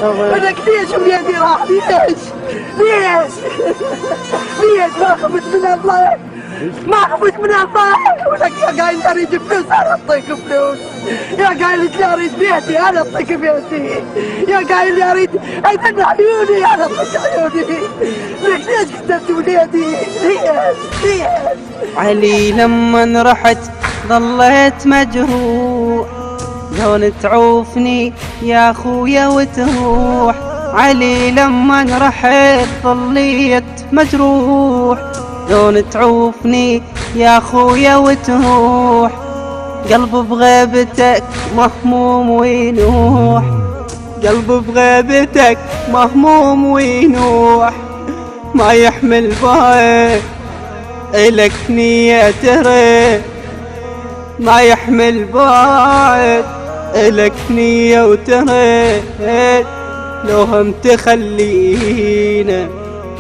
بدك ليش ولادي راح؟ ليش؟ ما خفت من الله؟ ما خفت من الله؟ ولك يا قايل اريد فلوس انا اعطيك فلوس، يا قايل لي اريد بيتي انا اعطيك بيتي، يا قايل لي اريد ايضا عيوني انا اعطيك عيوني، لك ليش قتلت ولادي؟ ليش؟ علي لما رحت ظليت مجروح، لون تعوفني يا خويا وتروح. علي لما رحت ظليت مجروح، لون تعوفني يا خويا وتروح. قلب بغيبتك مهموم وينوح، قلب بغيبتك مهموم وينوح. ما يحمل باي إلك نية ترى، ما يحمل بعد إلك نية وترى. لو هم تخلينا،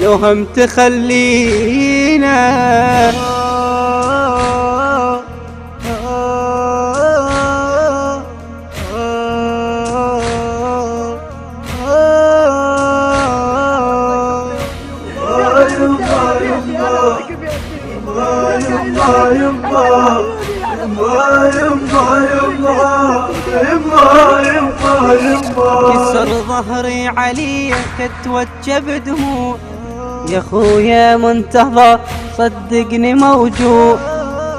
لو هم تخلينا. كسر ظهري عليك اتوجه بدموع، يا خويا منتظر صدقني موجوع.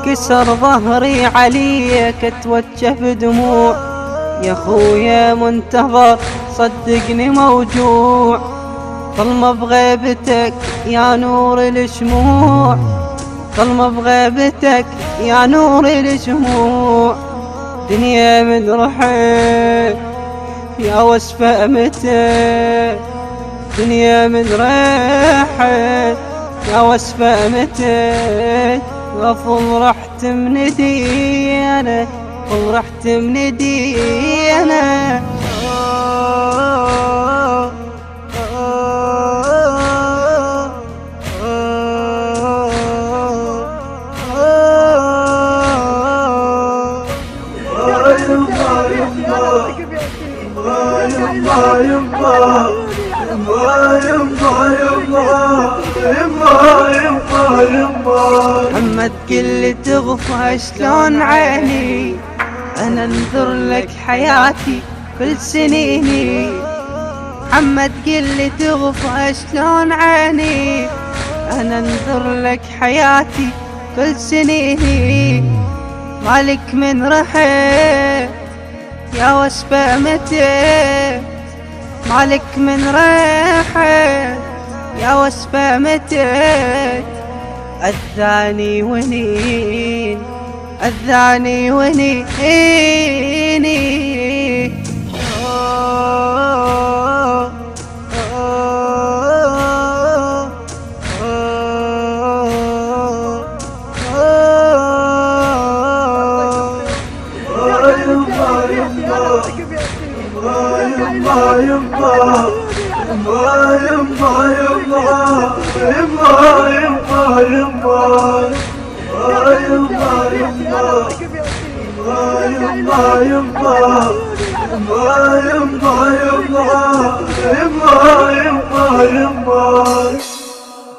كسر ظهري عليك اتوجه بدموع، يا خويا منتظر صدقني موجوع. ظلمة بغيبتك يا نور الشموع، ظلمة بغيبتك يا نور الشموع. دنيا من رحت يا وصفة متى، دنيا من رحت يا وصفة متى. وفرحت من دينا، فرحت من دينا. محمد كل تغفى شلون عيني، انا انذر لك حياتي كل سنيني. محمد كل تغفى شلون عيني، انا انذر لك حياتي كل سنيني. مالك من رحت يا وصفة متى، مالك من رحت يا وصفة متى. الثاني ونين، الثاني ونيني.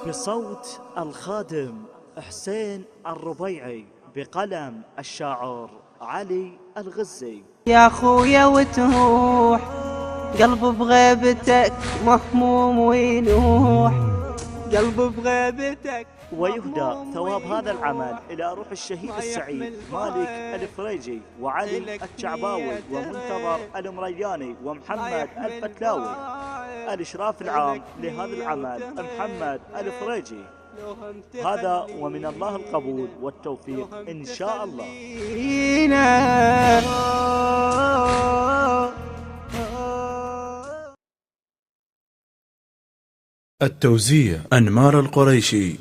بصوت الخادم حسين الربيعي، بقلم الشاعر علي الغزي. يا خويا وتروح، قلب بغيبتك مهموم وينوح، قلب بغيبتك. ويهدى ثواب هذا العمل إلى روح الشهيد السعيد مالك الفريجي، وعلي الشعباوي، ومنتظر المرياني، ومحمد الفتلاوي. الإشراف العام لهذا العمل محمد الفريجي. هذا ومن الله القبول والتوفيق إن شاء الله. التوزيع أنمار القريشي.